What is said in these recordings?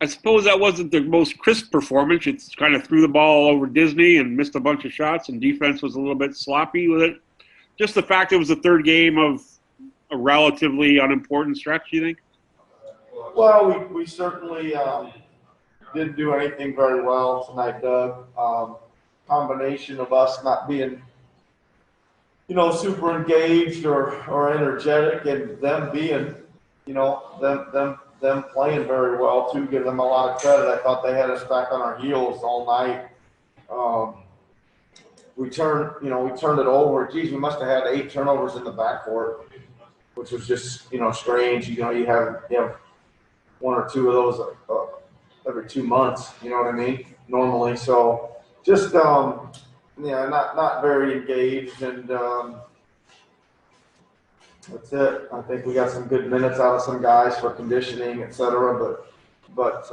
I suppose that wasn't the most crisp performance. It's kind of threw the ball over Disney and missed a bunch of shots, and defense was a little bit sloppy with it. Just the fact it was the third game of a relatively unimportant stretch, do you think? Well, we certainly didn't do anything very well tonight, Doug. Combination of us not being, super engaged or energetic, and them being, them playing very well too. Give them a lot of credit. I thought they had us back on our heels all night. We turned it over. Geez, we must have had 8 turnovers in the backcourt, which was just, strange. You have 1 or 2 of those every 2 months. You know what I mean? Normally, so just not very engaged, and that's it. I think we got some good minutes out of some guys for conditioning, etc. But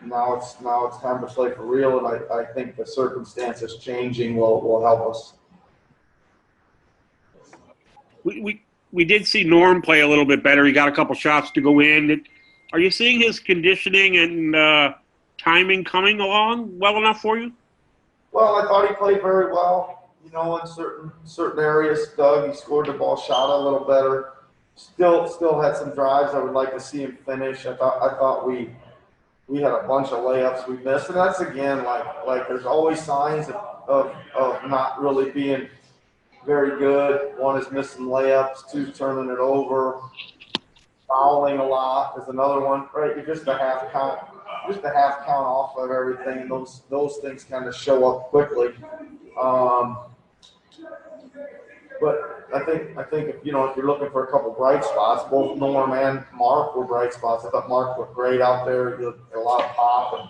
now it's time to play for real, and I think the circumstances changing will help us. We did see Norm play a little bit better. He got a couple shots to go in. Are you seeing his conditioning and timing coming along well enough for you? Well, I thought he played very well. In certain areas, Doug, he scored the ball, shot a little better. Still had some drives I would like to see him finish. I thought we had a bunch of layups we missed, and that's again like there's always signs of not really being very good. 1 is missing layups, 2 turning it over, fouling a lot is another one. Right, you're just a half count off of everything, and those things kind of show up quickly. But I think if you're looking for a couple bright spots, both Norm and Mark were bright spots. I thought Mark looked great out there. He looked a lot of pop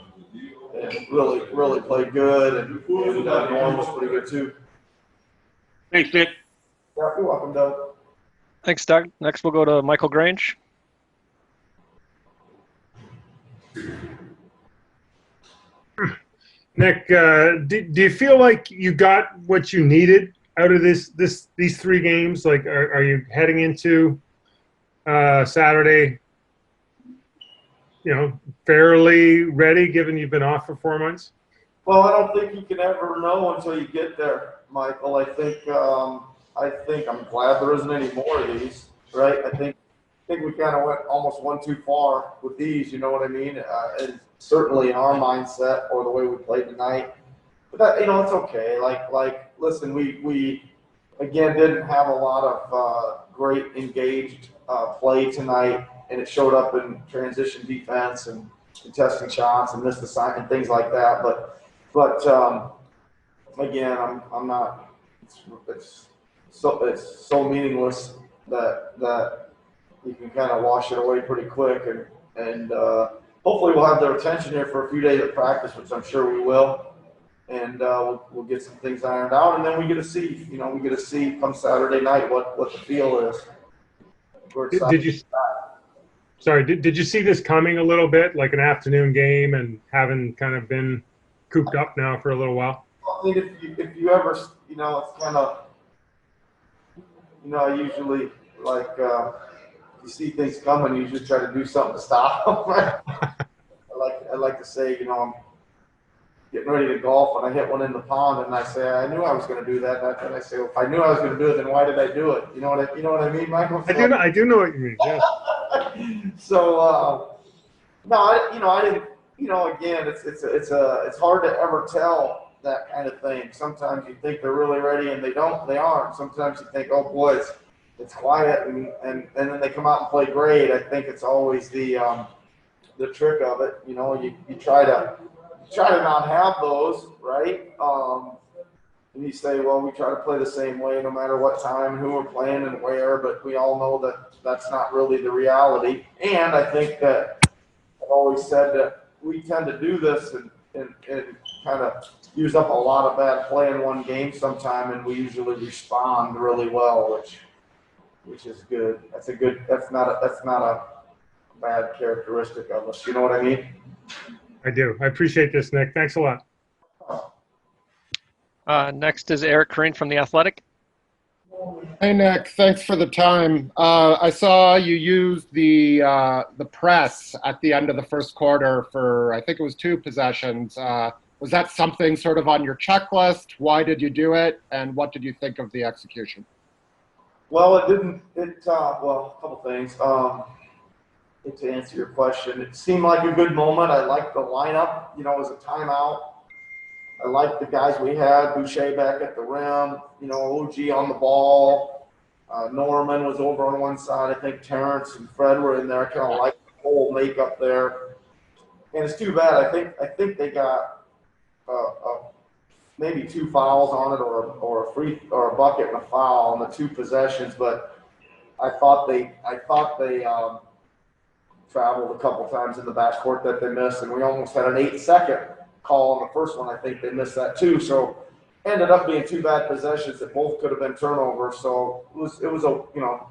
and really played good. And Norm was pretty good too. Thanks, Nick. Yeah, you're welcome, Doug. Thanks, Doug. Next, we'll go to Michael Grange. Nick, do you feel like you got what you needed out of these 3 games? Like, are you heading into Saturday, fairly ready, given you've been off for 4 months? Well, I don't think you can ever know until you get there, Michael. I think I'm glad there isn't any more of these, right? I think we kind of almost went too far with these. You know what I mean? And certainly in our mindset or the way we played tonight. But that, it's okay. Like, listen, we again didn't have a lot of great engaged play tonight, and it showed up in transition defense and contesting shots and missed assignment and things like that. But again, I'm not. It's so meaningless that you can kind of wash it away pretty quick, and hopefully we'll have their attention here for a few days of practice, which I'm sure we will, and we'll get some things ironed out, and then we get to see, come Saturday night what the feel is. We're excited. Did you see this coming a little bit, like an afternoon game, and having kind of been cooped up now for a little while? I think if you ever, it's kind of, I usually you see things coming, you just try to do something to stop them. I like to say, I'm getting ready to golf and I hit one in the pond, and I say, I knew I was going to do that. And I say, well, if I knew I was going to do it, then why did I do it? You know what I mean, Michael? So, I do know what you mean. Yeah. So no, I didn't. Again, it's hard to ever tell that kind of thing. Sometimes you think they're really ready and they aren't. Sometimes you think, oh boy, it's quiet, and then they come out and play great. I think it's always the trick of it. You try to not have those, right? And you say, well, we try to play the same way no matter what time, who we're playing and where, but we all know that that's not really the reality. And I think that I've always said that we tend to do this and kind of use up a lot of bad play in one game sometime, and we usually respond really well, which is good. That's not a bad characteristic of us. You know what I mean? I do. I appreciate this, Nick. Thanks a lot. Next is Eric Crane from The Athletic. Hey Nick, thanks for the time. I saw you used the press at the end of the first quarter for I think it was 2 possessions. Was that something sort of on your checklist? Why did you do it, and what did you think of the execution? Well, it didn't. Well, a couple things. To answer your question, it seemed like a good moment. I liked the lineup. You know, it was a timeout. I liked the guys we had. Boucher back at the rim. You know, OG on the ball. Norman was over on one side. I think Terrence and Fred were in there. I kind of liked the whole makeup there. And it's too bad. I think they got maybe 2 fouls on it, or a free or a bucket and a foul on the 2 possessions. But I thought they traveled a couple times in the backcourt that they missed, and we almost had an 8-second call on the first one. I think they missed that too. So ended up being 2 bad possessions that both could have been turnovers. So it was a, you know,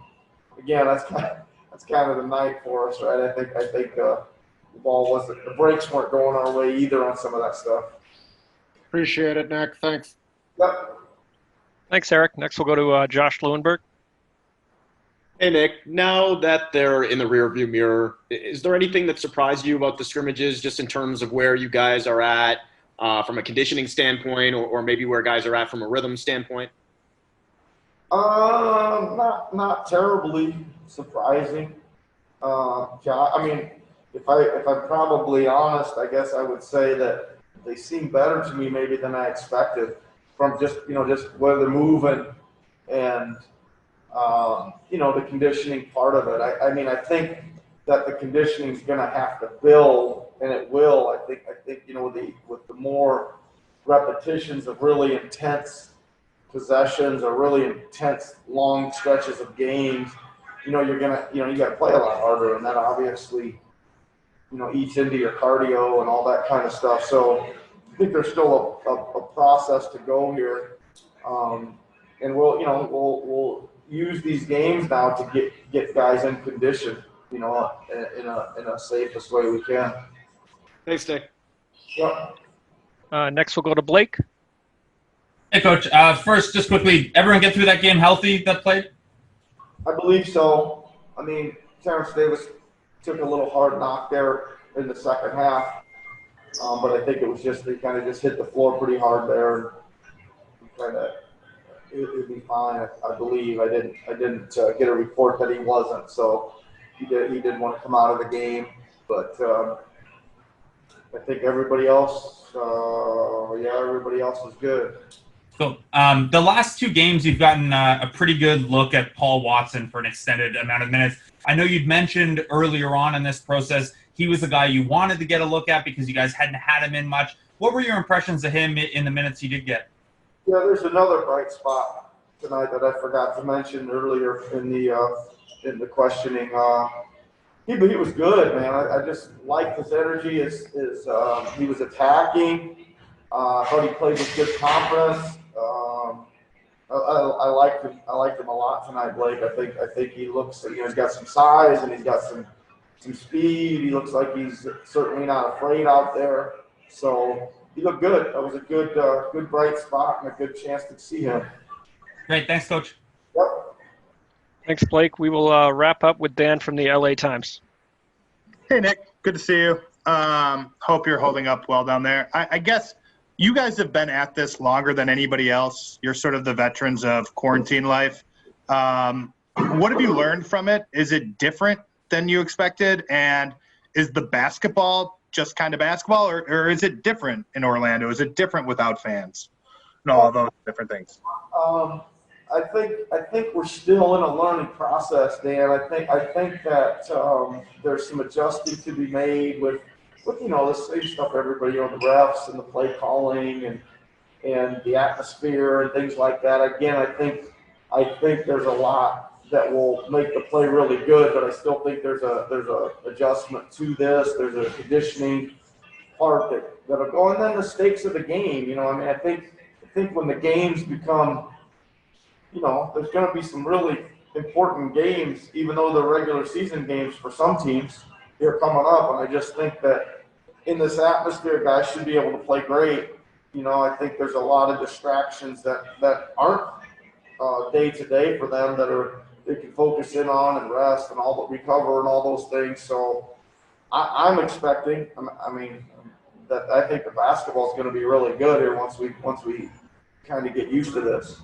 again, that's kind of the night for us, right? I think the ball wasn't, the breaks weren't going our way either on some of that stuff. Appreciate it, Nick. Thanks. Yep. Thanks, Eric. Next, we'll go to Josh Lewenberg. Hey, Nick. Now that they're in the rearview mirror, is there anything that surprised you about the scrimmages, just in terms of where you guys are at from a conditioning standpoint, or maybe where guys are at from a rhythm standpoint? Not terribly surprising. I mean, if I'm probably honest, I guess I would say that they seem better to me maybe than I expected, from just where they're moving and the conditioning part of it. I mean, I think that the conditioning is going to have to build, and it will. I think with the more repetitions of really intense possessions or really intense long stretches of games, you got to play a lot harder, and that obviously eats into your cardio and all that kind of stuff. So I think there's still a process to go here, and we'll use these games now to get guys in condition, in a safest way we can. Thanks, Nick. Yep. Next, we'll go to Blake. Hey, Coach. First, just quickly, everyone get through that game healthy that played? I believe so. I mean, Terrence Davis took a little hard knock there in the second half, but I think it was just they kind of just hit the floor pretty hard there. It'd be fine, I believe. I didn't get a report that he wasn't, so he did want to come out of the game, but I think everybody else was good. Cool. The last 2 games, you've gotten a pretty good look at Paul Watson for an extended amount of minutes. I know you'd mentioned earlier on in this process he was the guy you wanted to get a look at because you guys hadn't had him in much. What were your impressions of him in the minutes he did get? Yeah, there's another bright spot tonight that I forgot to mention earlier in the questioning. He was good, man. I just liked his energy. He was attacking. I thought he played with good confidence. I liked him. I liked him a lot tonight, Blake. I think he looks. He's got some size and he's got some speed. He looks like he's certainly not afraid out there. So he looked good. That was a good bright spot and a good chance to see him. Great. Thanks, Coach. Yep. Thanks, Blake. We will wrap up with Dan from the LA Times. Hey, Nick. Good to see you. Hope you're holding up well down there. I guess you guys have been at this longer than anybody else. You're sort of the veterans of quarantine life. What have you learned from it? Is it different than you expected? And is the basketball just kind of basketball, or is it different in Orlando? Is it different without fans? And all those different things. I think we're still in a learning process, Dan. I think that there's some adjusting to be made with the same stuff everybody, the refs and the play calling and the atmosphere and things like that. Again, I think there's a lot that will make the play really good, but I still think there's a adjustment to this. There's a conditioning part that'll go, and then the stakes of the game. I think when the games become, there's going to be some really important games, even though they're regular season games for some teams here coming up. And I just think that in this atmosphere, guys should be able to play great. I think there's a lot of distractions that aren't day to day for them they can focus in on and rest and all the recover and all those things. So I'm expecting. I mean, that I think the basketball is going to be really good here once we kind of get used to this.